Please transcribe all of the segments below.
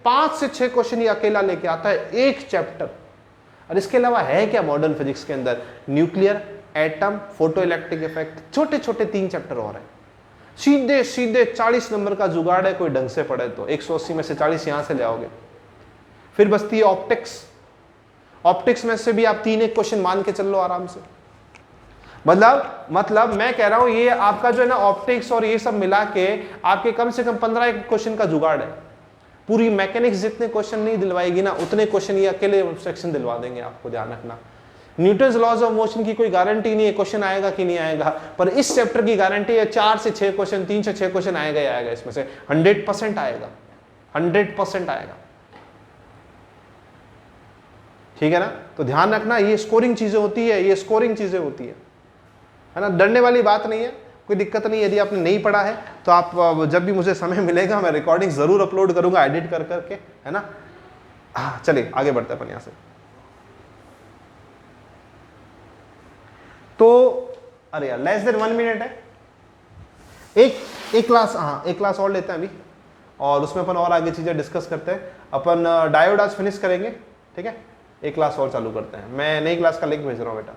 5 से 6 क्वेश्चन ये अकेला लेके आता है एक चैप्टर। और इसके अलावा है क्या मॉडर्न फिजिक्स के अंदर, nuclear, atom, photo electric effect, छोटे छोटे 3 चैप्टर और है। सीधे सीधे 40 नंबर का जुगाड़ है, कोई ढंग से पढ़े तो 180 में से 40 यहां से ले आओगे। फिर बचती है ऑप्टिक्स। ऑप्टिक्स में से भी आप 3 एक क्वेश्चन मान के चल लो आराम से। मतलब मैं कह रहा हूं ये आपका जो है ना ऑप्टिक्स और ये सब मिला के आपके कम से कम 15 क्वेश्चन का जुगाड़ है। पूरी मैकेनिक्स जितने क्वेश्चन नहीं दिलवाएगी ना उतने क्वेश्चन ये अकेले सेक्शन दिलवा देंगे आपको, ध्यान रखना। न्यूटन्स लॉज ऑफ मोशन की कोई गारंटी नहीं है क्वेश्चन आएगा कि नहीं आएगा, पर इस चैप्टर की गारंटी है 4 से 6 क्वेश्चन, 3 से 6 क्वेश्चन आएगा ही आएगा, इसमें से 100% आएगा, 100% आएगा। ठीक है ना? तो ध्यान रखना ये स्कोरिंग चीजें होती है, ये स्कोरिंग चीजें होती है ना, डरने वाली बात नहीं है, कोई दिक्कत नहीं। यदि आपने नहीं पढ़ा है तो आप जब भी मुझे समय मिलेगा मैं रिकॉर्डिंग जरूर अपलोड करूंगा एडिट कर करके, है ना। चलिए आगे बढ़ते हैं अपन यहां से। तो अरे यार लेस देन 1 मिनट है, एक क्लास, हाँ एक क्लास और लेते हैं अभी, और उसमें अपन और आगे चीजें डिस्कस करते हैं। अपन डायोड आज फिनिश करेंगे, ठीक है, एक क्लास और चालू करते हैं। मैं नई क्लास का लिंक भेज रहा हूं बेटा।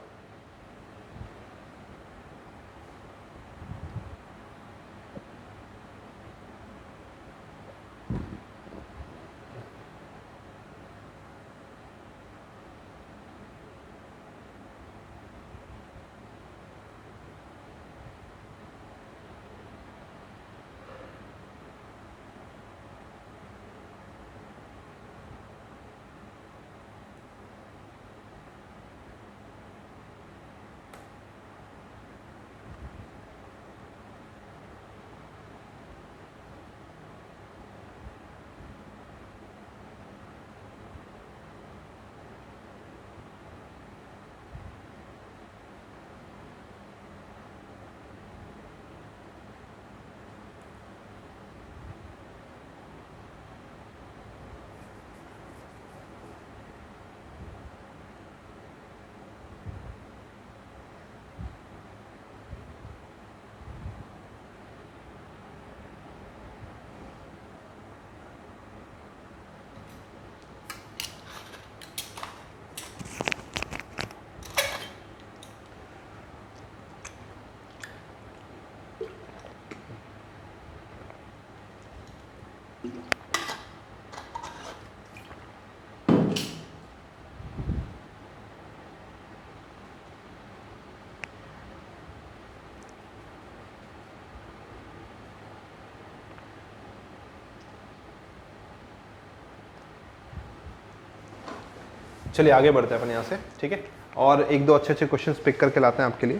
चलिए आगे बढ़ते हैं अपन यहाँ से, ठीक है, और एक दो अच्छे अच्छे क्वेश्चंस पिक करके लाते हैं आपके लिए।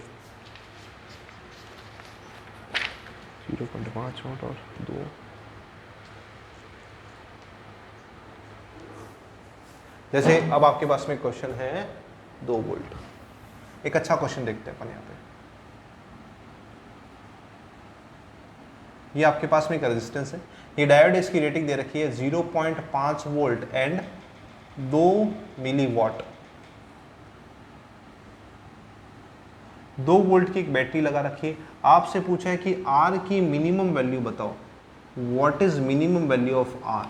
0.5 वोल्ट और 2, जैसे अब आपके पास में क्वेश्चन है 2 वोल्ट। एक अच्छा क्वेश्चन देखते हैं अपन यहाँ पे। ये आपके पास में एक रेजिस्टेंस है, ये डायोड, इसकी रेटिंग दे रखी है 0.5 volt and 2 milliwatt. 2 volt की एक बैटरी लगा रखी है। आपसे पूछा है कि आर की मिनिमम वैल्यू बताओ। What is minimum value of R,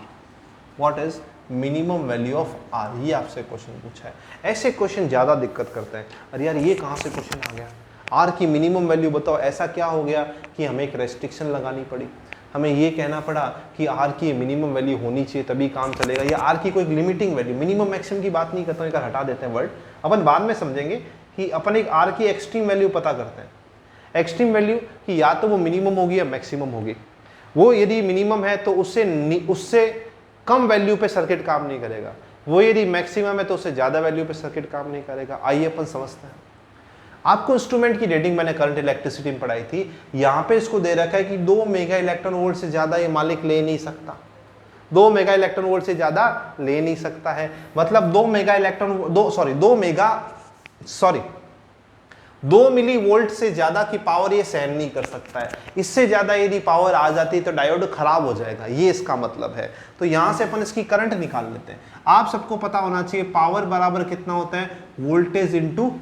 what is minimum value of R, ये आपसे क्वेश्चन पूछा है। ऐसे क्वेश्चन ज्यादा दिक्कत करते हैं, अरे यार ये कहां से क्वेश्चन आ गया, आर की मिनिमम वैल्यू बताओ। ऐसा क्या हो गया कि हमें एक रेस्ट्रिक्शन लगानी पड़ी, हमें ये कहना पड़ा कि आर की मिनिमम वैल्यू होनी चाहिए तभी काम चलेगा, या आर की कोई लिमिटिंग वैल्यू, मिनिमम मैक्सिमम की बात नहीं करता हूँ, हटा देते हैं वर्ड, अपन बाद में समझेंगे कि अपन एक आर की एक्सट्रीम वैल्यू पता करते हैं। एक्सट्रीम वैल्यू कि या तो वो मिनिमम होगी या मैक्सिमम होगी। वो यदि मिनिमम है तो उससे कम वैल्यू पे सर्किट काम नहीं करेगा, वो यदि मैक्सिमम है तो उससे ज्यादा वैल्यू पे सर्किट काम नहीं करेगा। आइए अपन समझते हैं। आपको इंस्ट्रूमेंट की रेटिंग मैंने करंट इलेक्ट्रिसिटी में पढ़ाई थी, यहां पे इसको दे रखा है कि 2 मेगा इलेक्ट्रॉन वोल्ट से ज्यादा ये मालिक ले नहीं सकता, 2 मेगा इलेक्ट्रॉन वोल्ट से ज्यादा ले नहीं सकता है। मतलब 2 मिली वोल्ट से ज्यादा की पावर ये सहन नहीं कर सकता है। इससे ज्यादा यदि पावर आ जाती तो डायोड खराब हो जाएगा, ये इसका मतलब है। तो यहां से अपन इसकी करंट निकाल लेते हैं। आप सबको पता होना चाहिए पावर बराबर कितना होता है, वोल्टेज इंटू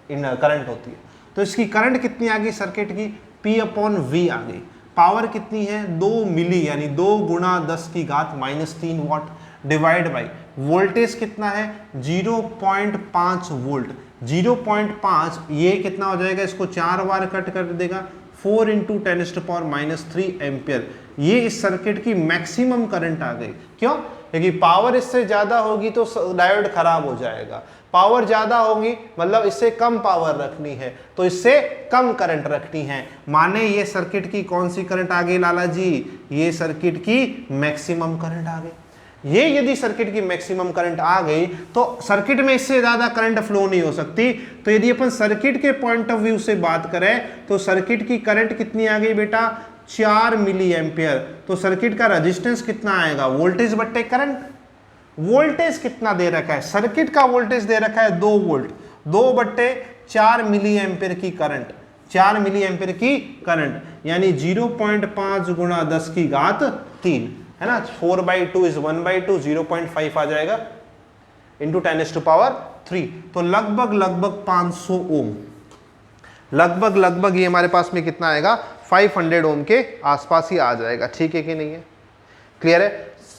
करंट होती है। तो इसकी करंट कितनी आ गई सर्किट की, P/V आ गई। पावर कितनी है 2 मिली, यानी 2 गुणा 10 की घात -3 वाट, डिवाइड बाई वोल्टेज कितना है 0.5 वोल्ट। 0.5 ये कितना हो जाएगा, इसको 4 बार कट कर देगा, 4 × 10⁻³ एम्पियर। ये इस सर्किट की मैक्सिमम करंट आ गई। क्यों? क्योंकि पावर इससे ज्यादा होगी तो डायोड खराब हो जाएगा, पावर ज्यादा होगी मतलब इससे कम पावर रखनी है तो इससे कम करंट रखनी है। माने ये सर्किट की कौन सी करंट आ गई लाला जी, ये सर्किट की मैक्सिमम करंट आ गई। ये यदि सर्किट की मैक्सिमम करंट आ गई तो सर्किट में इससे ज्यादा करंट फ्लो नहीं हो सकती। तो यदि अपन सर्किट के पॉइंट ऑफ व्यू से बात करें तो सर्किट की करंट कितनी आ गई बेटा 4 मिली एम्पियर। तो सर्किट का रेजिस्टेंस कितना आएगा, वोल्टेज बट्टे करंट। वोल्टेज कितना दे रखा है, सर्किट का वोल्टेज दे रखा है 2 वोल्ट, 2/4 मिली एम्पियर की करंट, 4 मिली एम्पियर की करंट, यानी 0.5 × 10⁻³ है ना। 4/2 इज 1/2, 0.5 आ जाएगा इंटू 10⁻³ तो लगभग 500 ओम, लगभग ये हमारे पास में कितना आएगा 500 ओम के आसपास ही आ जाएगा। ठीक है कि नहीं है, क्लियर है।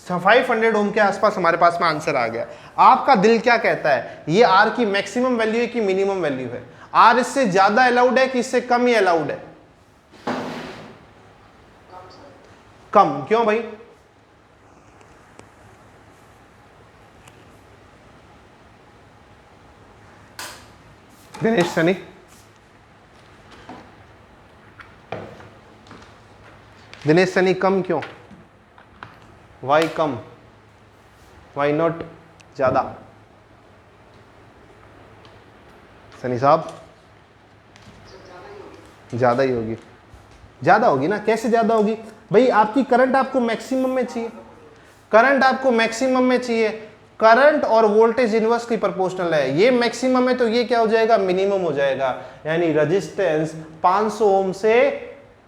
500 ओम के आसपास हमारे पास में आंसर आ गया। आपका दिल क्या कहता है, ये आर की मैक्सिमम वैल्यू है कि मिनिमम वैल्यू है? आर इससे ज्यादा अलाउड है कि इससे कम ही अलाउड है? कम। क्यों भाई? दिनेश सनी, दिनेश सनी कम क्यों? वाई कम, वाई नॉट ज्यादा? सनी साहब ज्यादा ही होगी, ज्यादा होगी ना। कैसे ज्यादा होगी भाई, आपकी करंट आपको मैक्सिमम में चाहिए, करंट आपको मैक्सिमम में चाहिए, करंट और वोल्टेज इनवर्सली प्रोपोर्शनल है। ये मैक्सिमम है तो ये क्या हो जाएगा, मिनिमम हो जाएगा, यानी रेजिस्टेंस 500 ओम से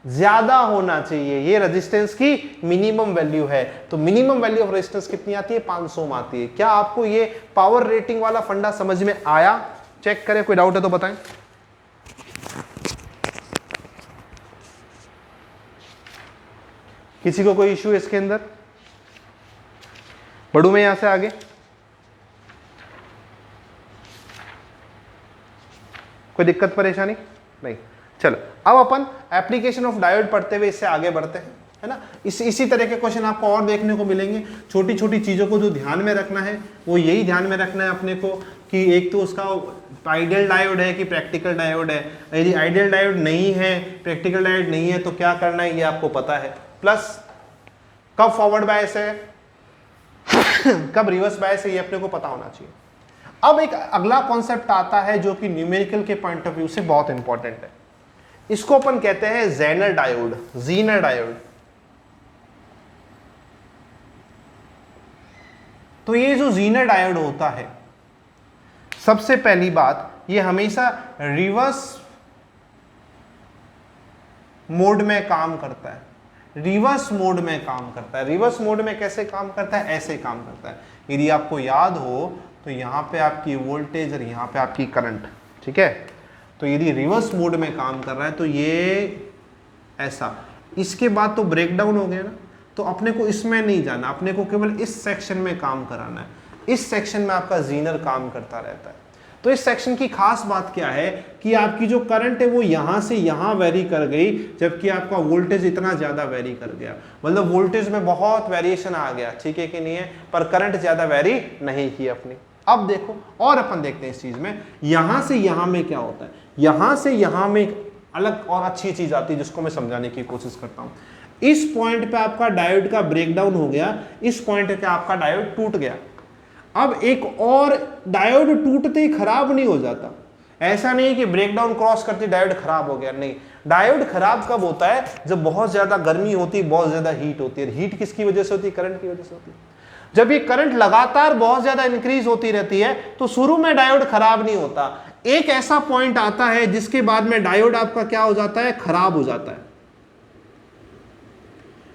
ज्यादा होना चाहिए। ये रेजिस्टेंस की मिनिमम वैल्यू है। तो मिनिमम वैल्यू ऑफ रेजिस्टेंस कितनी आती है, 500 ओम आती है। क्या आपको ये पावर रेटिंग वाला फंडा समझ में आया? चेक करें, कोई डाउट है तो बताएं। किसी को कोई इश्यू इसके अंदर? बढ़ू मैं यहां से आगे? कोई दिक्कत परेशानी नहीं? चलो अब अपन एप्लीकेशन ऑफ डायोड पढ़ते हुए इससे आगे बढ़ते हैं, है ना। इसी तरह के क्वेश्चन आपको और देखने को मिलेंगे। छोटी छोटी चीजों को जो ध्यान में रखना है वो यही ध्यान में रखना है अपने को कि एक तो उसका आइडियल डायोड है कि प्रैक्टिकल डायोड है। यदि आइडियल डायोड नहीं है, प्रैक्टिकल डायोड नहीं है तो क्या करना है ये आपको पता है। प्लस कब फॉरवर्ड बायस है कब रिवर्स बायस है ये अपने को पता होना चाहिए। अब एक अगला कॉन्सेप्ट आता है जो कि न्यूमेरिकल के पॉइंट ऑफ व्यू से बहुत इंपॉर्टेंट है। इसको अपन कहते हैं जेनर डायोड, जीनर डायोड। तो ये जो जीनर डायोड होता है, सबसे पहली बात ये हमेशा रिवर्स मोड में काम करता है। रिवर्स मोड में काम करता है। रिवर्स मोड में कैसे काम करता है, ऐसे काम करता है। यदि आपको याद हो तो यहां पे आपकी वोल्टेज और यहां पे आपकी करंट, ठीक है। तो यदि रिवर्स मोड में काम कर रहा है तो ये ऐसा, इसके बाद तो ब्रेकडाउन हो गया ना, तो अपने को इसमें नहीं जाना, अपने को केवल इस सेक्शन में काम कराना है। इस सेक्शन में आपका जीनर काम करता रहता है। तो इस सेक्शन की खास बात क्या है कि आपकी जो करंट है वो यहां से यहां वेरी कर गई, जबकि आपका वोल्टेज इतना ज्यादा वेरी कर गया। मतलब वोल्टेज में बहुत वेरिएशन आ गया, ठीक है कि नहीं है, पर करंट ज्यादा वेरी नहीं की अपनी। अब देखो और अपन देखते हैं इस चीज में, यहां से यहां में क्या होता है। यहां से यहां में एक अलग और अच्छी चीज आती है जिसको मैं समझाने की कोशिश करता हूं। इस पॉइंट पे आपका डायोड का ब्रेकडाउन हो गया, इस पॉइंट पे आपका डायोड टूट गया। अब एक और डायोड टूटते ही खराब नहीं हो जाता। ऐसा नहीं कि ब्रेकडाउन क्रॉस करते डायोड खराब हो गया, नहीं। डायोड खराब कब होता है, जब बहुत ज्यादा गर्मी होती है, बहुत ज्यादा हीट होती है। हीट किसकी वजह से होती है, करंट की वजह से होती है। जब ये करंट लगातार बहुत ज्यादा इंक्रीज होती रहती है तो शुरू में डायोड खराब नहीं होता। एक ऐसा पॉइंट आता है जिसके बाद में डायोड आपका क्या हो जाता है, खराब हो जाता है।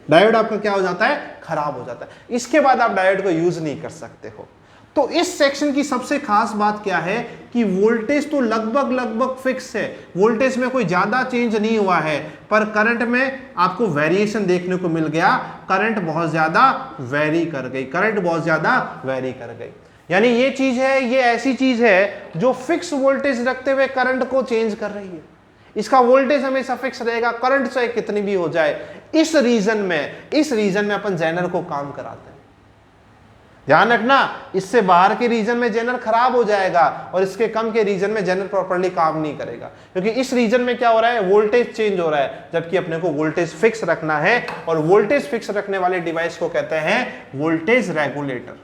डायोड आपका क्या हो जाता है, खराब हो जाता है। इसके बाद आप डायोड को यूज नहीं कर सकते हो। तो इस सेक्शन की सबसे खास बात क्या है कि वोल्टेज तो लगभग लगभग फिक्स है, वोल्टेज में कोई ज्यादा चेंज नहीं हुआ है, पर करंट में आपको वेरिएशन देखने को मिल गया, करंट बहुत ज्यादा वेरी कर गई, करंट बहुत ज्यादा वेरी कर गई। यानी ये चीज है, ये ऐसी चीज है जो फिक्स वोल्टेज रखते हुए करंट को चेंज कर रही है। इसका वोल्टेज हमेशा फिक्स रहेगा, करंट चाहे कितनी भी हो जाए। इस रीजन में अपन जेनर को काम कराते हैं। ध्यान रखना, इससे बाहर के रीजन में जेनर खराब हो जाएगा और इसके कम के रीजन में जेनर प्रॉपर्ली काम नहीं करेगा, क्योंकि इस रीजन में क्या हो रहा है, वोल्टेज चेंज हो रहा है, जबकि अपने को वोल्टेज फिक्स रखना है। और वोल्टेज फिक्स रखने वाले डिवाइस को कहते हैं वोल्टेज रेगुलेटर।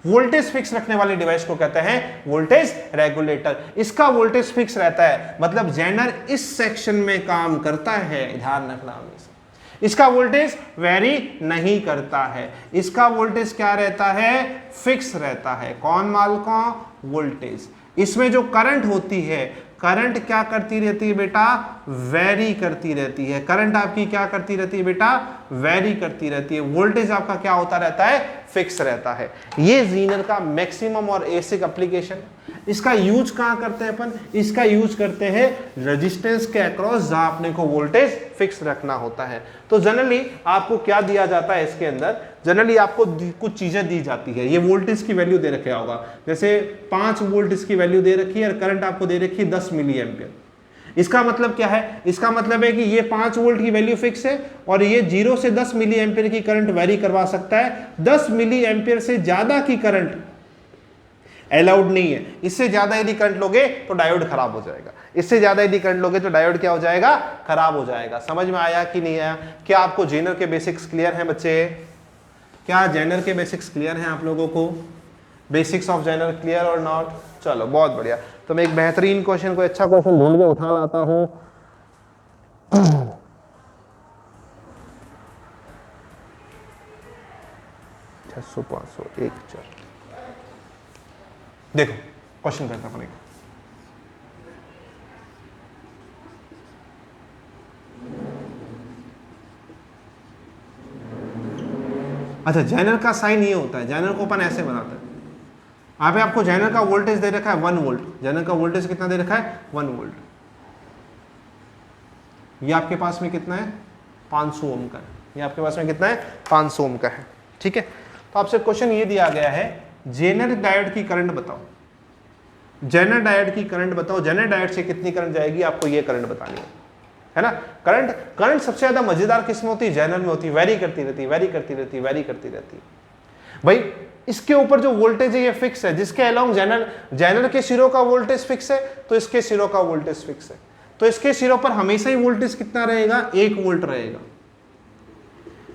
वोल्टेज फिक्स रखने वाले डिवाइस को कहते हैं वोल्टेज रेगुलेटर। इसका वोल्टेज फिक्स रहता है, मतलब जेनर इस सेक्शन में काम करता है, ध्यान रखना हमेशा। इसका वोल्टेज वेरी नहीं करता है, इसका वोल्टेज क्या रहता है, फिक्स रहता है। कौन माल का वोल्टेज। इसमें जो करंट होती है, करंट क्या करती रहती है बेटा, वेरी करती रहती है। करंट आपकी क्या करती रहती है बेटा, वेरी करती रहती है। वोल्टेज आपका क्या होता रहता है, फिक्स रहता है। ये जीनर का मैक्सिमम और बेसिक एप्लीकेशन। इसका यूज कहां करते हैं अपन, इसका यूज करते हैं रेजिस्टेंस के अक्रॉस, जहां अपने को वोल्टेज फिक्स रखना होता है। तो जनरली आपको क्या दिया जाता है इसके अंदर, जनरली आपको कुछ चीजें दी जाती है। ये वोल्टेज की वैल्यू दे रखा होगा, जैसे 5 वोल्ट इसकी वैल्यू दे रखी है और करंट आपको दे रखी है 10 मिली एम्पियर। इसका मतलब क्या है, इसका मतलब है कि ये 5 वोल्ट की वैल्यू फिक्स है और ये 0 से 10 मिली एम्पियर की करंट वेरी करवा सकता है। 10 मिली एम्पियर से ज्यादा की करंट अलाउड नहीं है। इससे ज्यादा यदि करंट लोगे तो डायोड खराब हो जाएगा, इससे ज्यादा यदि करंट लोगे तो डायोड क्या हो जाएगा, खराब हो जाएगा। समझ में आया कि नहीं आया? क्या आपको जेनर के बेसिक्स क्लियर हैं बच्चे? क्या जेनर के बेसिक्स क्लियर हैं आप लोगों को? बेसिक्स ऑफ जेनर क्लियर और नॉट? चलो बहुत बढ़िया। तो मैं एक बेहतरीन क्वेश्चन, कोई अच्छा क्वेश्चन ढूंढ के उठा लाता हूं। 600 500 1 4। देखो क्वेश्चन करता अपन एक। अच्छा, जेनर का साइन ये होता है, जेनर को अपन ऐसे बनाते हैं। यहाँ पे आपको जेनर का वोल्टेज दे रखा है 1 वोल्ट। जेनर का वोल्टेज कितना दे रखा है, 1 वोल्ट। ये आपके पास में कितना है, 500 ओम का है। ये आपके पास में कितना है, 500 ओम का है। ठीक है, तो आपसे क्वेश्चन ये दिया गया है, जेनर डायोड की करंट बताओ। जेनर डायोड की करंट बताओ, जेनर डायोड से कितनी करंट जाएगी, आपको ये करंट बतानी है ना। करंट सबसे ज्यादा मजेदार किस में होती है, जेनर में होती है। वेरी करती रहती है, वेरी करती रहती है, वेरी करती रहती है। भाई इसके ऊपर जो वोल्टेज है ये फिक्स है, जिसके अलोंग जेनर के सिरों का वोल्टेज फिक्स है, तो इसके सिरों का वोल्टेज फिक्स है। तो इसके सिरों पर हमेशा ही वोल्टेज कितना रहेगा, 1 वोल्ट रहेगा।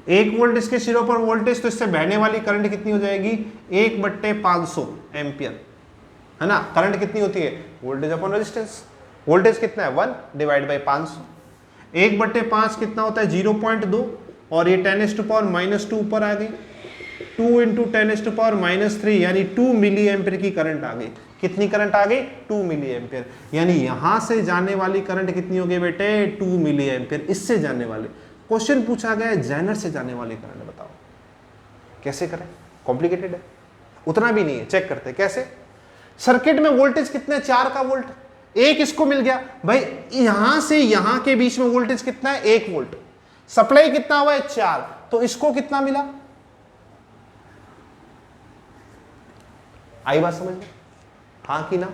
1 वोल्ट इसके सिरों पर वोल्टेज, तो इससे बहने वाली करंट कितनी हो जाएगी, 1/500 एम्पियर, है ना। करंट कितनी होती है, वोल्टेज अपॉन रेजिस्टेंस। वोल्टेज कितना है, 1 डिवाइड बाई 500। 1/5 कितना होता है, 0.2, और ये 10⁻⁻2 ऊपर आ गई। 2 × 10⁻⁻3 यानी 2 मिली एम्पियर की करंट आ गई। कितनी करंट आ गई, 2 मिली एम्पियर। यानी यहां से जाने वाली करंट कितनी हो गई बेटे, 2 मिली एम्पियर। इससे जाने वाले, क्वेश्चन पूछा गया है जेनर से जाने वाली करंट बताओ। कैसे करें, कॉम्प्लिकेटेड है, उतना भी नहीं है। चेक करते कैसे। सर्किट में वोल्टेज कितना है, 4 का वोल्ट, एक इसको मिल गया। भाई यहां से यहां के बीच में वोल्टेज कितना है, 1 वोल्ट। सप्लाई कितना हुआ है, 4, तो इसको कितना मिला। आई बात समझ में, हाँ कि ना?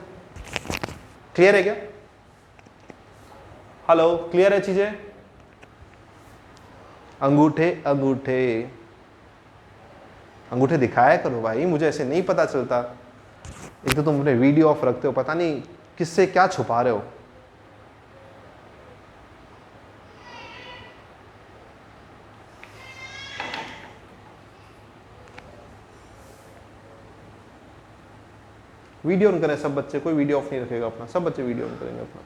क्लियर है क्या? हेलो, क्लियर है चीजें? अंगूठे अंगूठे अंगूठे दिखाया करो भाई, मुझे ऐसे नहीं पता चलता। एक तो तुम अपने वीडियो ऑफ रखते हो, पता नहीं किससे क्या छुपा रहे हो। वीडियो ऑन करें सब बच्चे, कोई वीडियो ऑफ नहीं रखेगा अपना, सब बच्चे वीडियो ऑन करेंगे अपना।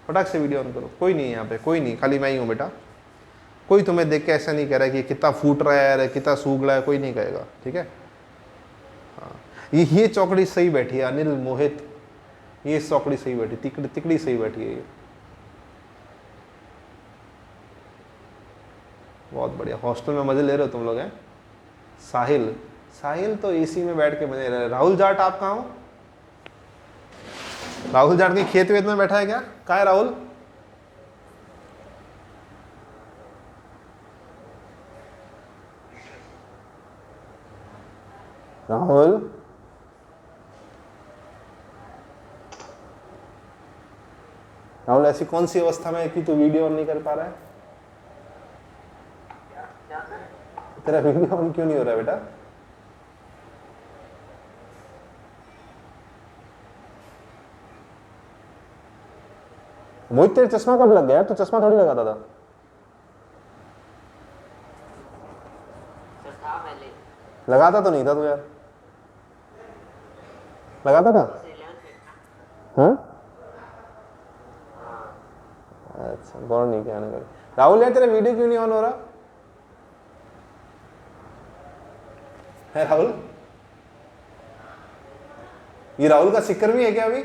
फटाक से वीडियो ऑन करो, कोई नहीं है यहाँ पे, कोई नहीं, खाली मैं ही हूँ बेटा। कोई तुम्हें देख के ऐसा नहीं कह रहा है कि कितना फूट रहा है यार, कितना सूख रहा है, कोई नहीं कहेगा, ठीक है। हाँ, ये चौकड़ी सही बैठी है, अनिल मोहित, ये चौकड़ी सही बैठी, तिकड़ी सही बैठी है ये। बहुत बढ़िया, हॉस्टल में मजे ले रहे हो तुम लोग हैं। साहिल, साहिल तो एसी में बैठ के मजे ले रहे हैं। राहुल जाट आप कहाँ हो? राहुल जाट के खेत वेत में बैठा है क्या? कहाँ है राहुल? राहुल, राहुल ऐसी कौन सी अवस्था में है कि तू वीडियो ऑन नहीं कर पा रहा है? तेरा वीडियो ऑन क्यों नहीं हो रहा है बेटा? मोहित तेरे चश्मा कब लग गया? तो चश्मा थोड़ी लगाता था। लगाता तो नहीं था तू यार, लगाता था? हाँ, अच्छा, गौर नहीं किया ना। राहुल यार तेरा वीडियो क्यों नहीं ऑन हो रहा है? राहुल, ये राहुल का सिक्कर भी है क्या अभी?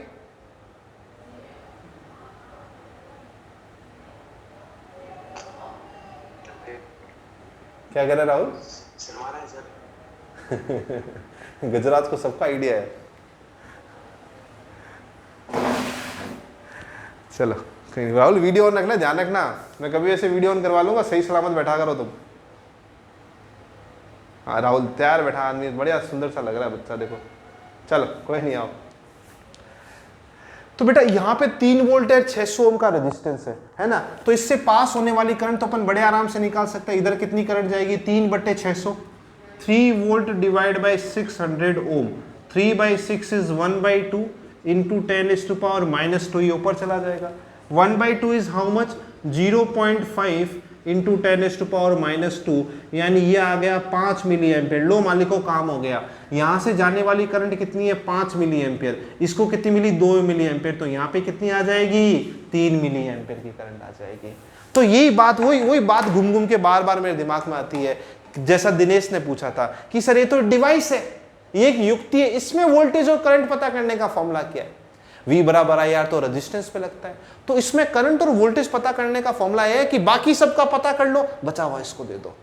क्या कह रहा है राहुल? गुजरात को सबका आइडिया है। चलो कहीं, राहुल वीडियो ऑन रखना, ध्यान रखना, मैं कभी ऐसे वीडियो ऑन करवा लूंगा, सही सलामत बैठा करो तुम। हाँ राहुल तैयार बैठा आदमी, बढ़िया सुंदर सा लग रहा है बच्चा, देखो। चलो कोई नहीं, आओ। तो बेटा यहाँ पे 3 वोल्ट है, 600 ओम का रेजिस्टेंस है ना? तो इससे पास होने वाली करंट तो अपन बड़े आराम से निकाल सकते हैं। इधर कितनी करंट जाएगी? 3/600, 3 volt divide by 600 ohm. 3/6 is 1/2 into 10⁻⁻², ये ऊपर चला जाएगा। 1/2 इज हाउ मच? 0.5 इंटू 10⁻⁻², यानी ये आ गया 5 मिली एम्पियर। लो मालिको काम हो गया। यहाँ से जाने वाली करंट कितनी है? 5 मिली एम्पियर। इसको कितनी मिली? 2 मिली एम्पियर। तो यहाँ पे कितनी आ जाएगी? 3 मिली एम्पियर की करंट आ जाएगी। तो यही बात, वही बात घूम घूम के बार बार मेरे दिमाग में आती है, जैसा दिनेश ने पूछा था कि सर ये तो डिवाइस है, ये एक युक्ति है, इसमें वोल्टेज और करंट पता करने का फॉर्मूला क्या है? V बराबर आई आर तो रेजिस्टेंस पे लगता है, तो इसमें करंट और वोल्टेज पता करने का फॉर्मूला है कि बाकी सबका पता कर लो, बचा हुआ इसको दे दो।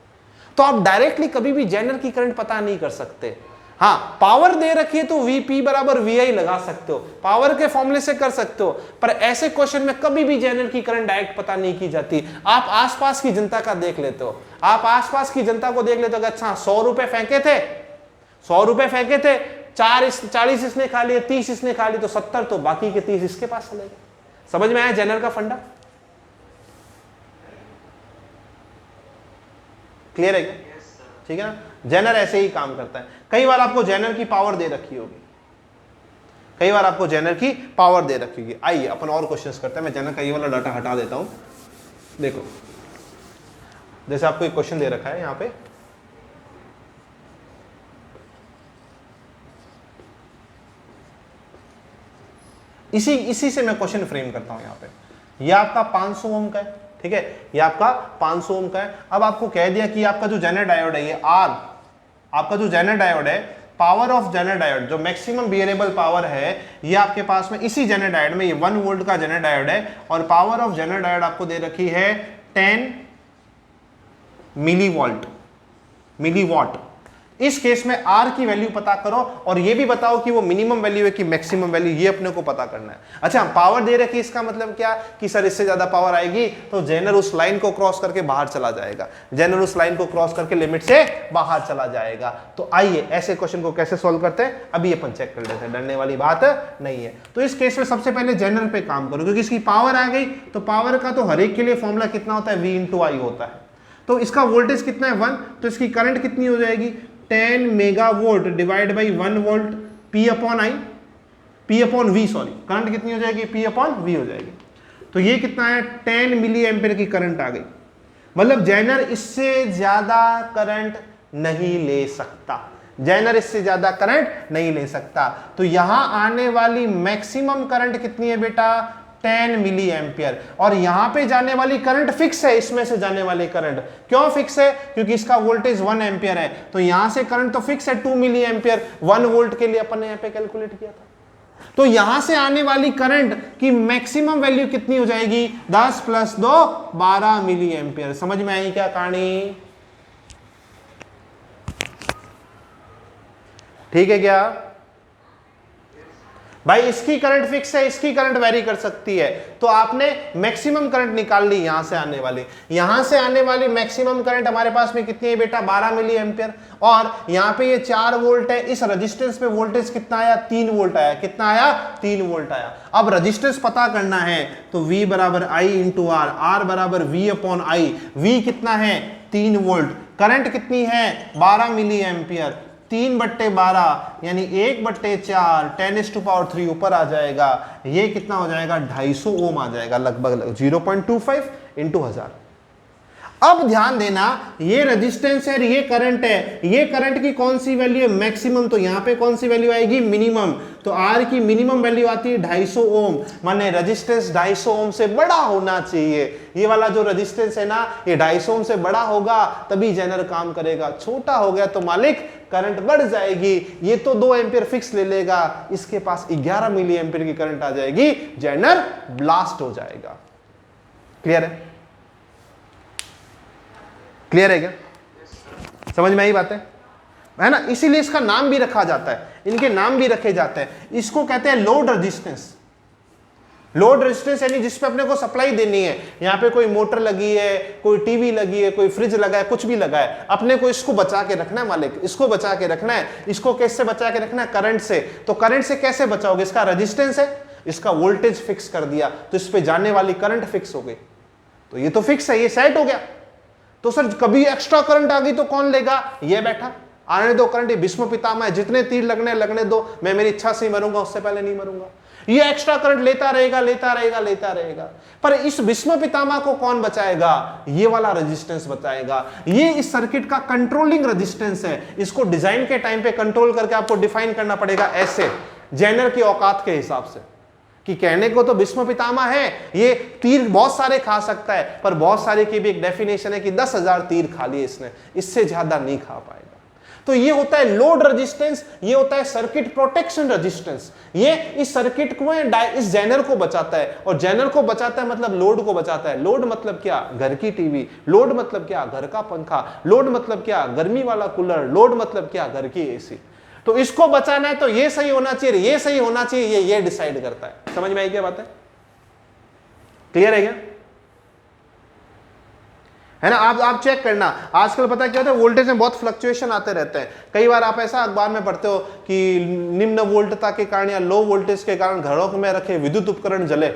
तो आप डायरेक्टली कभी भी जेनर की करंट पता नहीं कर सकते। हाँ, पावर दे रखी है तो Vp बराबर VI लगा सकते हो, पावर के फॉर्मूले से कर सकते हो, पर ऐसे क्वेश्चन में कभी भी जेनर की करंट डायरेक्ट पता नहीं की जाती। आप आसपास की जनता का देख लेते हो, आप आसपास की जनता को देख लेते हो कि अच्छा 100 रुपए फेंके थे, 100 रुपए फेंके थे, 40 इसने खा लिए, 30 इसने खा ली, तो 70, तो बाकी के 30 इसके पास चले गए। समझ में आया जेनर का फंडा? क्लियर है क्या? ठीक है ना? जेनर ऐसे ही काम करता है। कई बार आपको जेनर की पावर दे रखी होगी, कई बार आपको जेनर की पावर दे रखी होगी। आइए अपन और क्वेश्चंस करते हैं। मैं जेनर का ये वाला डाटा हटा देता हूं। देखो, जैसे आपको एक क्वेश्चन दे रखा है यहां पे, इसी से मैं क्वेश्चन फ्रेम करता हूं। यहां पे ये आपका 500 ओम का है, ठीक है, ये आपका 500 ओम का है। अब आपको कह दिया कि आपका जो जेनर डायोड है, ये आर, आपका जो जेनर डायोड है, पावर ऑफ जेनर डायोड, जो मैक्सिमम बियरेबल पावर है, ये आपके पास में इसी जेनर डायोड में, ये 1 वोल्ट का जेनर डायोड है, और पावर ऑफ जेनर डायोड आपको दे रखी है 10 मिलीवॉट। इस केस में आर की वैल्यू पता करो, और ये भी बताओ कि वो मिनिमम वैल्यू है कि मैक्सिमम वैल्यू, ये अपने को पता करना है। अच्छा, पावर दे रखी, इसका मतलब क्या कि सर इससे ज्यादा पावर आएगी तो जेनर उस लाइन को क्रॉस करके बाहर चला जाएगा, जेनर उस लाइन को क्रॉस करके लिमिट से बाहर चला जाएगा। तो आइए ऐसे क्वेश्चन को कैसे सोल्व करते हैं अभी अपन चेक कर लेते हैं, डरने वाली बात नहीं है। तो इस केस में सबसे पहले जेनर पे काम करो, क्योंकि इसकी पावर आ गई, तो पावर का तो हर एक के लिए फॉर्मूला कितना होता है? V × I होता है। तो इसका वोल्टेज कितना है? 1, तो इसकी करंट कितनी हो जाएगी? 10 megavolt divide by 1 volt, P upon V, sorry, current कितनी हो जाएगी? P अपॉन V हो जाएगी। तो ये कितना है? 10 मिली एम्पियर की करंट आ गई। मतलब जेनर इससे ज्यादा करंट नहीं ले सकता, जेनर इससे ज्यादा करंट नहीं ले सकता। तो यहां आने वाली मैक्सिमम करंट कितनी है बेटा? 10 मिली एम्पियर। और यहां पे जाने वाली करंट फिक्स है, इसमें से जाने वाली करंट क्यों फिक्स है? क्योंकि इसका वोल्टेज 1 एम्पियर है, तो यहां से करंट तो फिक्स है 2 मिली एम्पियर। 1 वोल्ट के लिए अपन ने यहां पे कैलकुलेट किया था। तो यहां से आने वाली करंट की मैक्सिमम वैल्यू कितनी हो जाएगी? 10 + 2 12 मिली एम्पियर। समझ में आई क्या कहानी? ठीक है क्या भाई? इसकी करंट फिक्स है, इसकी करंट वेरी कर सकती है। तो आपने मैक्सिमम करंट निकाल ली यहां से आने वाली मैक्सिमम करंट हमारे पास में कितनी है बेटा? 12 मिली एम्पियर। और यहां पे ये 4 वोल्ट है, इस रेजिस्टेंस पे वोल्टेज कितना आया? 3 वोल्ट आया। कितना आया? 3 वोल्ट आया। अब रेजिस्टेंस पता करना है तो V = I × R, R = V/I। V कितना है? 3 वोल्ट। करंट कितनी है? 12 मिली एम्पियर। 3/12 यानी 1/4 10⁻³ ऊपर आ जाएगा। ये कितना हो जाएगा? 250 ओम आ जाएगा लगभग, 0.25 × 1000। अब ध्यान देना, ये रेजिस्टेंस है और ये करंट है। ये करंट की कौन सी वैल्यू है? मैक्सिमम। तो यहां पे कौन सी वैल्यू आएगी? मिनिमम। तो R की मिनिमम वैल्यू आती है 250 ओम, माने रेजिस्टेंस 250 ओम से बड़ा होना चाहिए। ये वाला जो रेजिस्टेंस है ना, ये 250 ओम से बड़ा होगा तभी जेनर काम करेगा। छोटा हो गया तो मालिक करंट बढ़ जाएगी। ये तो 2 एम्पियर फिक्स ले लेगा, इसके पास 11 मिली एम्पियर की करंट आ जाएगी, जेनर ब्लास्ट हो जाएगा। क्लियर है? क्लियर है क्या? समझ में आई बात है ना? इसीलिए इसका नाम भी रखा जाता है, इनके नाम भी रखे जाते हैं। इसको कहते हैं लोड रेजिस्टेंस। लोड रेजिस्टेंस यानी जिस पे अपने को सप्लाई देनी है। यहाँ पे कोई मोटर लगी है, कोई टीवी लगी है, कोई फ्रिज लगा है, कुछ भी लगा है, अपने को इसको बचा के रखना है मालिक, इसको बचा के रखना है। इसको कैसे बचा के रखना है? करंट से। तो करंट से कैसे बचाओगे? इसका रेजिस्टेंस है, इसका वोल्टेज फिक्स कर दिया तो इस पे जाने वाली करंट फिक्स हो गई। तो ये तो फिक्स है, ये सेट हो गया। तो सर कभी एक्स्ट्रा करंट आ गई तो कौन लेगा? ये बैठा, आने दो करंट, ये भीष्म पितामह है, जितने तीर लगने दो, मैं मेरी इच्छा से ही मरूंगा, उससे पहले नहीं मरूंगा। ये एक्स्ट्रा करंट लेता रहेगा। पर इस भीष्म पितामह को कौन बचाएगा? ये वाला रेजिस्टेंस बचाएगा। ये इस सर्किट का कंट्रोलिंग रेजिस्टेंस है। इसको डिजाइन के टाइम पे कंट्रोल करके आपको डिफाइन करना पड़ेगा ऐसे, जेनर की औकात के हिसाब से, कि कहने को तो भीष्म पितामह है, ये तीर बहुत सारे खा सकता है, पर बहुत सारे की भी एक डेफिनेशन है कि 10,000 तीर खा लिए इसने, इससे ज्यादा नहीं खा पाएगा। तो ये होता है लोड रेजिस्टेंस, ये होता है सर्किट प्रोटेक्शन रेजिस्टेंस। ये इस सर्किट को, इस जेनर को बचाता है। और जेनर को बचाता है मतलब लोड को बचाता है। लोड मतलब क्या? घर की टीवी। लोड मतलब क्या? घर का पंखा। लोड मतलब क्या? गर्मी वाला कूलर। लोड मतलब क्या? घर की एसी। तो इसको बचाना है तो ये सही होना चाहिए, ये सही होना चाहिए, ये डिसाइड करता है। समझ में आई क्या बात है? क्लियर है क्या? है ना? आप चेक करना, आजकल पता क्या होता है, वोल्टेज में बहुत फ्लक्चुएशन आते रहते हैं। कई बार आप ऐसा अखबार में पढ़ते हो कि निम्न वोल्टता के कारण या लो वोल्टेज के कारण घरों में रखे विद्युत उपकरण जले,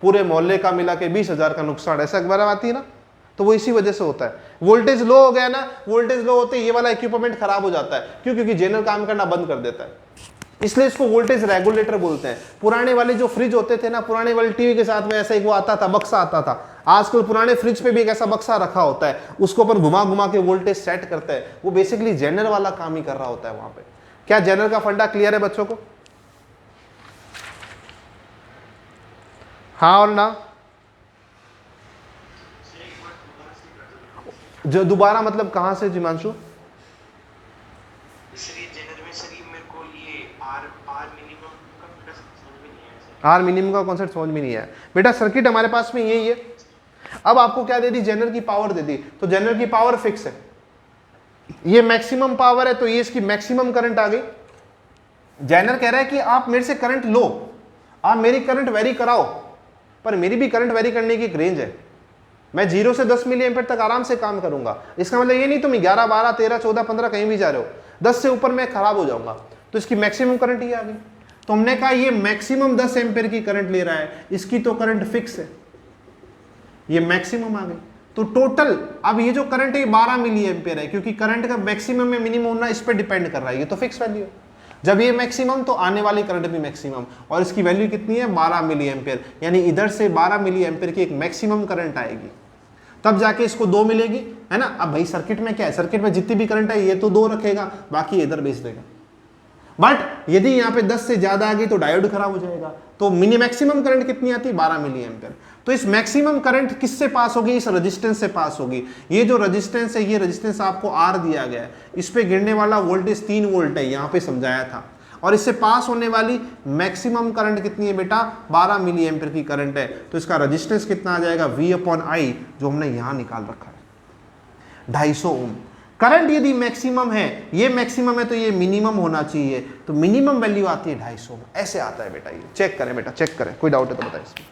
पूरे मोहल्ले का मिला के 20,000 का नुकसान, ऐसा अखबार आती है ना। तो वो इसी वजह से होता है। वोल्टेज लो हो गया ना, वोल्टेज लो होते ये वाला इक्विपमेंट खराब हो जाता है। क्यों? क्योंकि जेनर काम करना बंद कर देता है, इसलिए इसको वोल्टेज रेगुलेटर बोलते हैं। पुराने वाले जो फ्रिज होते थे ना, पुराने वाले टीवी के साथ में ऐसा एक वो आता था, बक्सा आता था। आजकल पुराने फ्रिज पे भी एक ऐसा बक्सा रखा होता है, उसको अपन घुमा के वोल्टेज सेट करते हैं। वो बेसिकली जेनर वाला काम ही कर रहा होता है वहां पे। क्या जेनर का फंडा क्लियर है बच्चों को? हाँ और ना? जो दोबारा मतलब कहां से जिमांशु? आर मिनिमम का कॉन्सेप्ट समझ में नहीं आया बेटा। सर्किट हमारे पास में यही है। अब आपको क्या दे दी? जेनर की पावर दे दी। तो जेनर की पावर फिक्स है, ये मैक्सिमम पावर है, तो ये इसकी मैक्सिमम करंट आ गई। जेनर कह रहा है कि आप मेरे से करंट लो, आप मेरी करंट वेरी कराओ, पर मेरी भी करंट वेरी करने की एक रेंज है। मैं 0 से 10 मिली एम्पीयर तक आराम से काम करूंगा। इसका मतलब ये नहीं तुम 11, 12, 13, 14, 15 कहीं भी जा रहे हो, 10 से ऊपर मैं खराब हो जाऊंगा। तो इसकी मैक्सिमम करंट ही आ गई। तो हमने कहा ये मैक्सिमम 10 एम्पीयर की करंट ले रहा है, इसकी तो करंट फिक्स है, ये मैक्सिमम आ गई। तो टोटल अब ये जो करंट है 12 मिली एम्पीयर है, क्योंकि करंट का मैक्सिमम में मिनिमम होना इस पर डिपेंड कर रहा है। ये तो फिक्स वैल्यू है। जब ये मैक्सिमम तो आने वाली करंट भी मैक्सिमम, और इसकी वैल्यू कितनी है? 12 मिली एम्पीयर। यानी इधर से 12 मिली एम्पीयर की एक मैक्सिमम करंट आएगी, तब जाके इसको 2 मिलेगी, है ना। अब भाई सर्किट में क्या है? सर्किट में जितनी भी करंट है ये तो 2 रखेगा, बाकी इधर बेच देगा। बट यदि यहाँ पे 10 से ज्यादा आ गई तो डायोड खराब हो जाएगा। तो मिनी मैक्सिमम करंट कितनी आती है? 12 मिली एम्पीयर। तो इस मैक्सिमम करंट किससे पास होगी? इस रेजिस्टेंस से पास होगी। ये जो रेजिस्टेंस है, ये रेजिस्टेंस आपको आर दिया गया है, इस पे गिरने वाला वोल्टेज 3 वोल्ट है, यहाँ पे समझाया था। और इससे पास होने वाली मैक्सिमम करंट कितनी है बेटा, 12 मिली एम्पीयर की करंट है। तो इसका रेजिस्टेंस कितना आ जाएगा, V/I, जो हमने यहां निकाल रखा है 250 ओम। करंट यदि मैक्सिमम है, ये मैक्सिमम है तो ये मिनिमम होना चाहिए, तो मिनिमम वैल्यू आती है 250 ओम। ऐसे आता है बेटा, ये चेक करें बेटा, चेक करें, कोई डाउट है तो बताइए इसमें।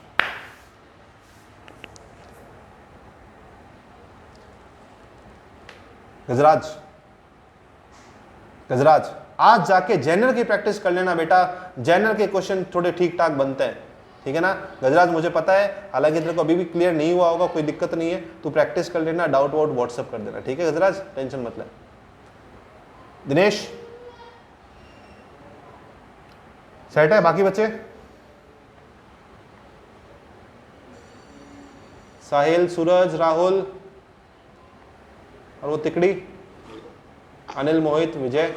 गजराज, गजराज आज जाके जनरल की प्रैक्टिस कर लेना बेटा, जनरल के क्वेश्चन थोड़े ठीक ठाक बनते हैं, ठीक है ना गजराज, मुझे पता है, हालांकि तेरे को अभी भी क्लियर नहीं हुआ होगा, कोई दिक्कत नहीं है, तू प्रैक्टिस कर लेना, डाउट वाउट व्हाट्सअप कर देना, ठीक है गजराज, टेंशन मत ले। दिनेश सेट है, बाकी बच्चे, साहिल, सूरज, राहुल और वो तिकड़ी, अनिल, मोहित, विजय,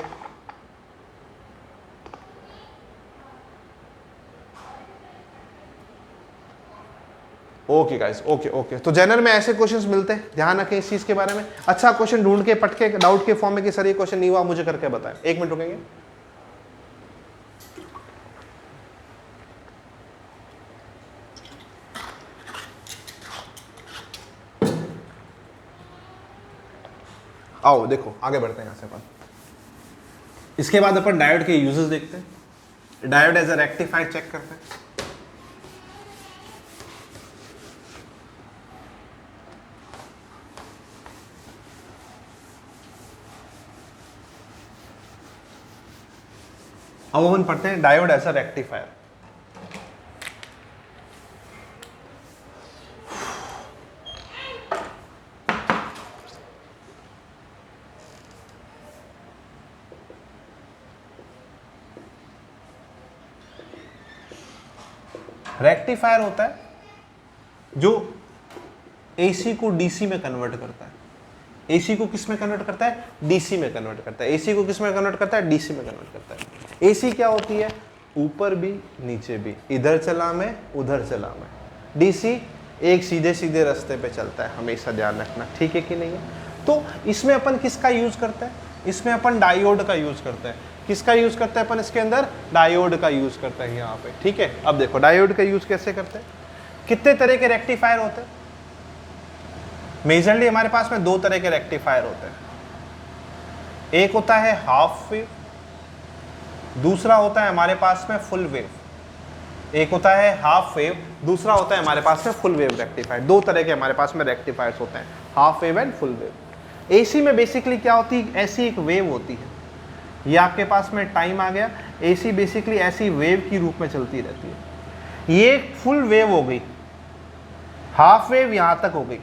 ओके गाइस, ओके ओके। तो जनरल में ऐसे क्वेश्चंस मिलते हैं, ध्यान रखें इस चीज के बारे में। अच्छा क्वेश्चन ढूंढ के पट के डाउट के फॉर्म में कि सर ये क्वेश्चन नहीं हुआ, मुझे करके बताएं, 1 मिनट रुकेंगे। आओ देखो आगे बढ़ते हैं यहां से अपन। इसके बाद अपन डायोड के यूजेस देखते हैं, diode as a rectifier check करते हैं। अब अपन पढ़ते हैं diode as a rectifier. Rectifier होता है जो एसी को डीसी में कन्वर्ट करता है। एसी को किस में कन्वर्ट करता है, डीसी में कन्वर्ट करता है। एसी को किस में कन्वर्ट करता है, डीसी में कन्वर्ट करता है। एसी क्या होती है, ऊपर भी नीचे भी, इधर चला मैं उधर चला मैं। डीसी एक सीधे सीधे रास्ते पे चलता है, हमेशा ध्यान रखना, ठीक है कि नहीं है। तो इसमें अपन किसका यूज करते हैं, इसमें अपन डायोड का यूज करते हैं। किसका यूज करते हैं अपन इसके अंदर, डायोड का यूज करते हैं यहाँ पे, ठीक है। अब देखो डायोड का यूज कैसे करते हैं, कितने तरह के रेक्टिफायर होते हैं। मेजरली हमारे पास में 2 तरह के रेक्टिफायर होते हैं, एक होता है हाफ वेव, दूसरा होता है हमारे पास में फुल वेव। एक होता है हाफ वेव, दूसरा होता है हमारे पास में फुल वेव रेक्टिफायर। 2 तरह के हमारे पास में रेक्टिफायर्स होते हैं, half wave and full wave. AC में बेसिकली क्या होती है, ऐसी एक वेव होती है, ये आपके पास में टाइम आ गया। एसी बेसिकली ऐसी वेव की रूप में चलती रहती है। ये फुल वेव हो गई, हाफ वेव यहां तक हो गई।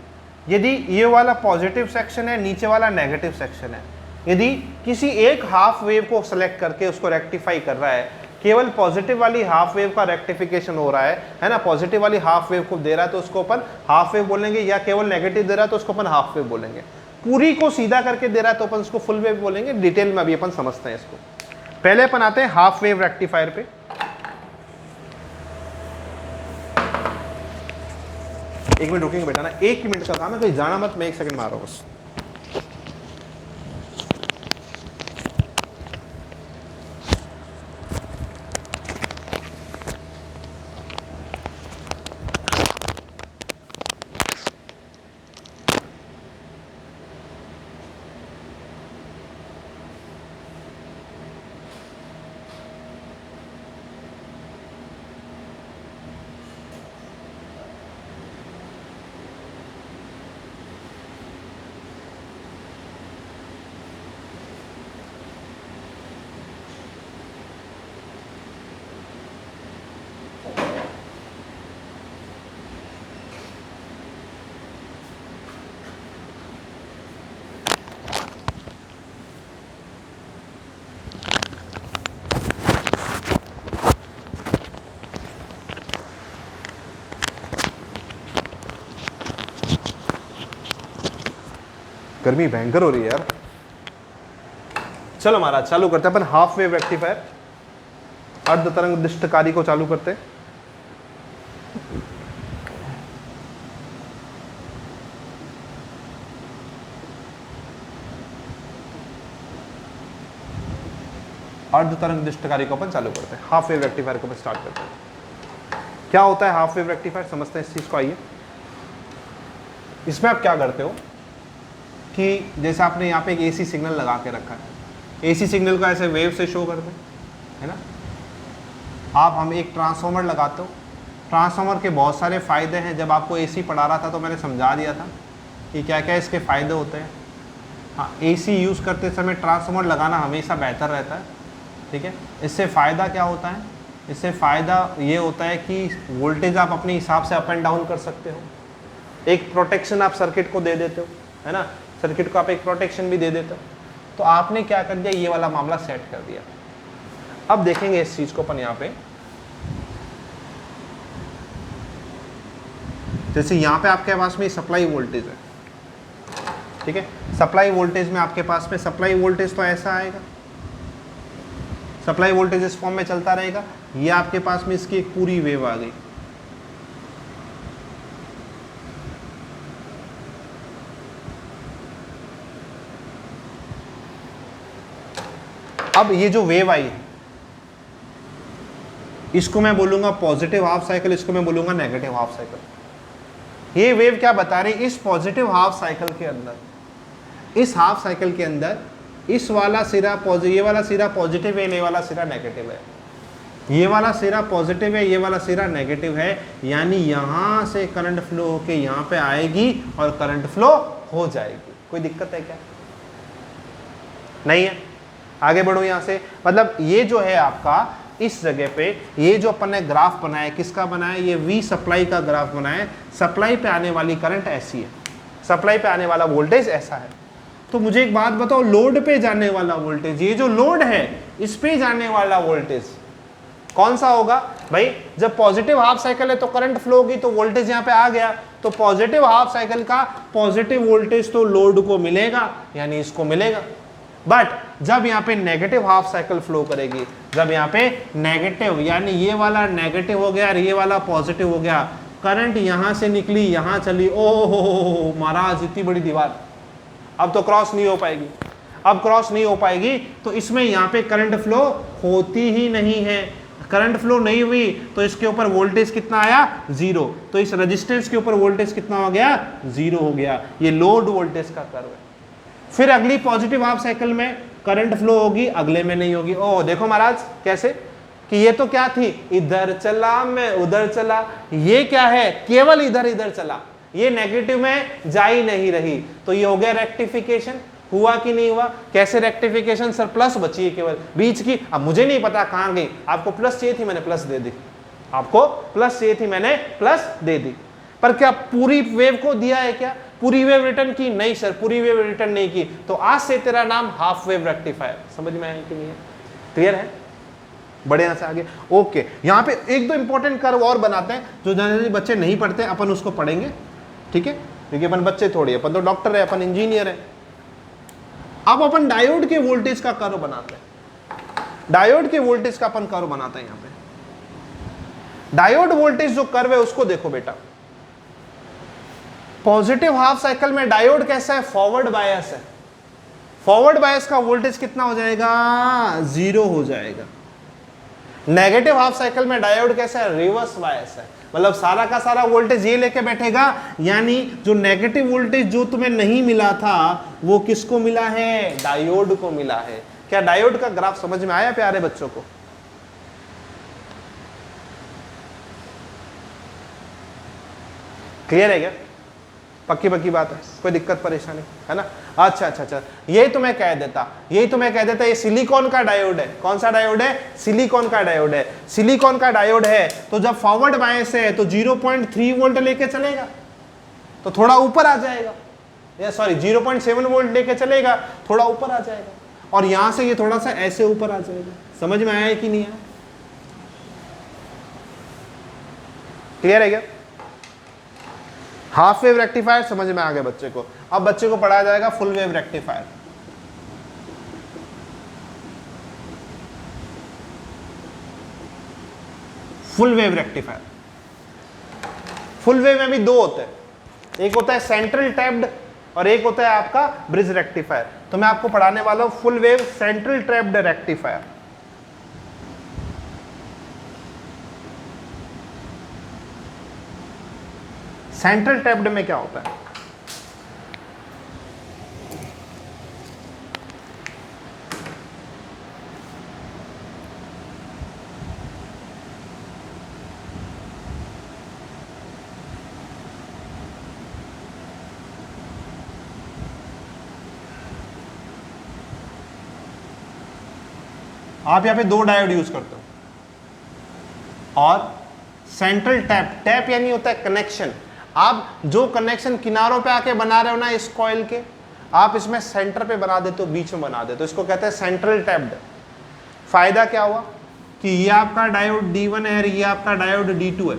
यदि ये वाला पॉजिटिव सेक्शन है, नीचे वाला नेगेटिव सेक्शन है, यदि किसी एक हाफ वेव को सेलेक्ट करके उसको रेक्टिफाई कर रहा है, केवल पॉजिटिव वाली हाफ वेव का रेक्टिफिकेशन हो रहा है ना, पॉजिटिव वाली हाफ वेव को दे रहा है तो उसको अपन हाफ वेव बोलेंगे, या केवल नेगेटिव दे रहा है तो उसको अपन हाफ वेव बोलेंगे। पूरी को सीधा करके दे रहा है तो अपन उसको फुल वेव बोलेंगे। डिटेल में अभी अपन समझते हैं इसको। पहले अपन आते हैं हाफ वेव रेक्टिफायर पे। एक मिनट रुकेंगे बेटा ना, 1 मिनट का काम है, कहीं जाना मत, मैं 1 सेकंड मार रहा हूं बस। गर्मी भयंकर हो रही है यार। चलो महाराज चालू करते हैं अपन हाफ वेव रेक्टिफायर, अर्ध तरंग दिष्टकारी को चालू करते हैं। अर्ध तरंग दृष्टकारी को अपन चालू करते हैं, हाफ वेव रेक्टिफायर को अपन स्टार्ट करते हैं। क्या होता है हाफ वेव रेक्टिफायर, समझते हैं इस चीज को। आइए, इसमें आप क्या करते हो कि जैसे आपने यहाँ पे एक एसी सिग्नल लगा के रखा है, एसी सिग्नल को ऐसे वेव से शो करते हैं, है ना। आप हम एक ट्रांसफार्मर लगाते हो, ट्रांसफार्मर के बहुत सारे फ़ायदे हैं। जब आपको एसी पढ़ा रहा था तो मैंने समझा दिया था कि क्या क्या इसके फ़ायदे होते हैं। हाँ, एसी यूज़ करते समय ट्रांसफार्मर लगाना हमेशा बेहतर रहता है, ठीक है। इससे फ़ायदा क्या होता है, इससे फ़ायदा ये होता है कि वोल्टेज आप अपने हिसाब से अप एंड डाउन कर सकते हो। एक प्रोटेक्शन आप सर्किट को दे देते हो, है ना, सर्किट को आप एक प्रोटेक्शन भी दे देते हो। तो आपने क्या कर दिया, ये वाला मामला सेट कर दिया। अब देखेंगे इस चीज़ को अपन यहाँ पे, जैसे यहाँ पे आपके पास में सप्लाई वोल्टेज है, ठीक है। सप्लाई वोल्टेज में आपके पास में सप्लाई वोल्टेज तो ऐसा आएगा, सप्लाई वोल्टेज इस फॉर्म में चलता रहेगा। ये आपके पास में इसकी एक पूरी वेव आ गई, अब ये जो वेव आई है इसको मैं बोलूंगा पॉजिटिव हाफ साइकिल, इसको मैं बोलूंगा नेगेटिव हाफ साइकिल। ये वेव क्या बता रही, इस पॉजिटिव हाफ साइकिल के अंदर, इस हाफ साइकिल के अंदर इस वाला सिरा ये वाला सिरा पॉजिटिव है, ये वाला सिरा नेगेटिव है, ये वाला सिरा पॉजिटिव है, ये वाला सिरा नेगेटिव है। यानी यहां से करंट फ्लो होके यहां पे आएगी और करंट फ्लो हो जाएगी। कोई दिक्कत है क्या? नहीं है। आगे बढ़ो यहां से, मतलब ये जो है आपका इस जगह पे, ये जो अपन ने ग्राफ बनाया, किसका बनाया, ये वी सप्लाई का ग्राफ बनाया। सप्लाई पे आने वाली करंट ऐसी है, सप्लाई पे आने वाला वोल्टेज ऐसा है। तो मुझे एक बात बताओ, लोड पे जाने वाला वोल्टेज, ये जो लोड है इस पे जाने वाला वोल्टेज कौन सा होगा भाई? जब पॉजिटिव हाफ साइकिल है तो करंट फ्लो होगी, तो वोल्टेज यहाँ पे आ गया, तो पॉजिटिव हाफ साइकिल का पॉजिटिव वोल्टेज तो लोड को मिलेगा, यानी इसको मिलेगा। बट जब यहाँ पे नेगेटिव हाफ साइकिल फ्लो करेगी, जब यहाँ पे नेगेटिव, यानी ये वाला नेगेटिव हो गया और ये वाला पॉजिटिव हो गया, करंट यहां से निकली यहां चली, ओहो महाराज इतनी बड़ी दीवार, अब तो क्रॉस नहीं हो पाएगी। अब क्रॉस नहीं हो पाएगी तो इसमें यहाँ पे करंट फ्लो होती ही नहीं है। करंट फ्लो नहीं हुई तो इसके ऊपर वोल्टेज कितना आया, जीरो। तो इस रेजिस्टेंस के ऊपर वोल्टेज कितना हो गया, जीरो हो गया। ये लोड वोल्टेज का कर्व है। फिर अगली पॉजिटिव हाफ साइकिल में करंट फ्लो होगी, अगले में नहीं होगी। ओह देखो महाराज कैसे, कि ये तो क्या थी, इधर चला मैं उधर चला, ये क्या है, केवल इधर इधर चला, ये नेगेटिव में जा ही नहीं रही। तो ये हो गया रेक्टिफिकेशन। हुआ कि नहीं हुआ? कैसे रेक्टिफिकेशन सर? प्लस बची है केवल बीच की। अब मुझे नहीं पता कहां गई, आपको प्लस चाहिए थी मैंने प्लस दे दी, आपको प्लस चाहिए थी मैंने प्लस दे दी। पर क्या पूरी वेव को दिया है क्या? पूरी वेव रिटर्न की? नहीं सर, पूरी वेव रिटर्न नहीं की। तो आज से तेरा नाम हाफ वेव रेक्टिफायर। समझ में आया कि नहीं है? क्लियर है? बड़े यहां से आगे। ओके, यहां पे एक दो इंपॉर्टेंट कर्व और बनाते हैं जो जनरली बच्चे नहीं पढ़ते, अपन उसको पढ़ेंगे, ठीक है? क्योंकि अपन बच्चे थोड़ी, अपन तो डॉक्टर है, अपन इंजीनियर है। अब अपन डायोड के वोल्टेज का कर्व बनाते हैं। डायोड के वोल्टेज का अपन कर्व बनाते हैं। यहां पे डायोड वोल्टेज जो कर्व है उसको देखो बेटा। पॉजिटिव हाफ साइकिल में डायोड कैसा है, फॉरवर्ड बायस है। फॉरवर्ड बायस का वोल्टेज कितना हो जाएगा, जीरो हो जाएगा। नेगेटिव हाफ साइकिल में डायोड कैसा है, रिवर्स बायस है। मतलब सारा का सारा वोल्टेज ये लेके बैठेगा, यानी जो नेगेटिव वोल्टेज जो तुम्हें नहीं मिला था वो किसको मिला है, डायोड को मिला है। क्या डायोड का ग्राफ समझ में आया प्यारे बच्चों को? क्लियर है क्या? पक्की पक्की बात है, कोई दिक्कत परेशानी है ना? अच्छा अच्छा अच्छा, यही तो मैं कह देता, ये सिलिकॉन का डायोड है। कौन सा डायोड है? सिलिकॉन का डायोड है। सिलिकॉन का डायोड है तो जब फॉरवर्ड बायस है तो 0.3 वोल्ट लेके चलेगा, तो थोड़ा ऊपर आ जाएगा, या सॉरी 0.7 वोल्ट लेके चलेगा, थोड़ा ऊपर आ जाएगा, और यहां से ये थोड़ा सा ऐसे ऊपर आ जाएगा। समझ में आया है कि नहीं आया? क्लियर है क्या? हाफ वेव रेक्टिफायर समझ में आ गया बच्चे को। अब बच्चे को पढ़ाया जाएगा full wave rectifier. Full wave rectifier, full wave में भी दो होते हैं, एक होता है सेंट्रल टैप्ड और एक होता है आपका ब्रिज रेक्टिफायर। तो मैं आपको पढ़ाने वाला हूं full wave central tapped rectifier. Central tapped में क्या होता है? आप यहां पे दो डायोड यूज करते हो और सेंट्रल टैप, टैप यानी होता है कनेक्शन। आप जो कनेक्शन किनारों पे आके बना रहे हो ना इस कॉइल के, आप इसमें सेंटर पे बना देते हो, बीच में बना देते हो, इसको कहते हैं सेंट्रल टैप्ड। फायदा क्या हुआ कि ये आपका डायोड D1 है, ये आपका डायोड D2 है।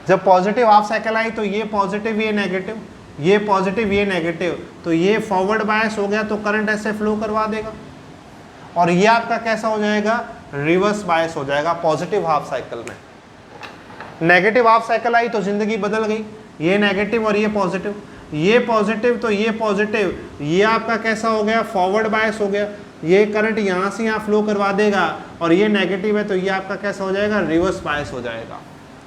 जब पॉजिटिव हाफ साइकिल आई तो ये पॉजिटिव ये नेगेटिव, ये पॉजिटिव ये नेगेटिव, तो ये फॉरवर्ड बायस हो गया तो करंट ऐसे फ्लो करवा देगा, और ये आपका कैसा हो जाएगा? रिवर्स बायस हो जाएगा पॉजिटिव हाफ साइकिल में। नेगेटिव हाफ साइकिल आई तो जिंदगी बदल गई, ये नेगेटिव और ये पॉजिटिव, ये पॉजिटिव तो ये पॉजिटिव, ये आपका कैसा हो गया? फॉरवर्ड बायस हो गया, ये करंट यहां से यहां फ्लो करवा देगा, और ये नेगेटिव है तो ये आपका कैसा हो जाएगा? रिवर्स बायस हो जाएगा।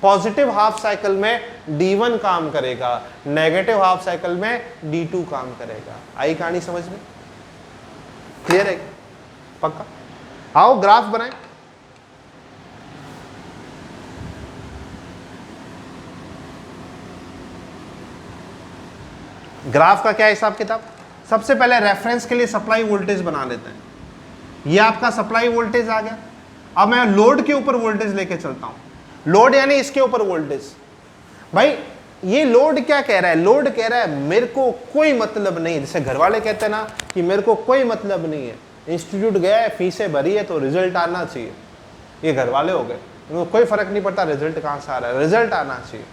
पॉजिटिव हाफ साइकिल में D1 काम करेगा, नेगेटिव हाफ साइकिल में D2 काम करेगा। आई कहानी समझ में? क्लियर है? पक्का? आओ ग्राफ बनाएं। ग्राफ का क्या हिसाब किताब? सबसे पहले रेफरेंस के लिए सप्लाई वोल्टेज बना लेते हैं। ये आपका सप्लाई वोल्टेज आ गया। अब मैं लोड के ऊपर वोल्टेज लेके चलता हूं। लोड यानी इसके ऊपर वोल्टेज। भाई ये लोड क्या कह रहा है? लोड कह रहा है मेरे को कोई मतलब नहीं, जैसे घर वाले कहते हैं ना कि मेरे को कोई मतलब नहीं है, इंस्टीट्यूट गया है, फीसें भरी है तो रिजल्ट आना चाहिए। ये घर वाले हो गए, उनको कोई फर्क नहीं पड़ता रिजल्ट कहां से आ रहा है, रिजल्ट आना चाहिए।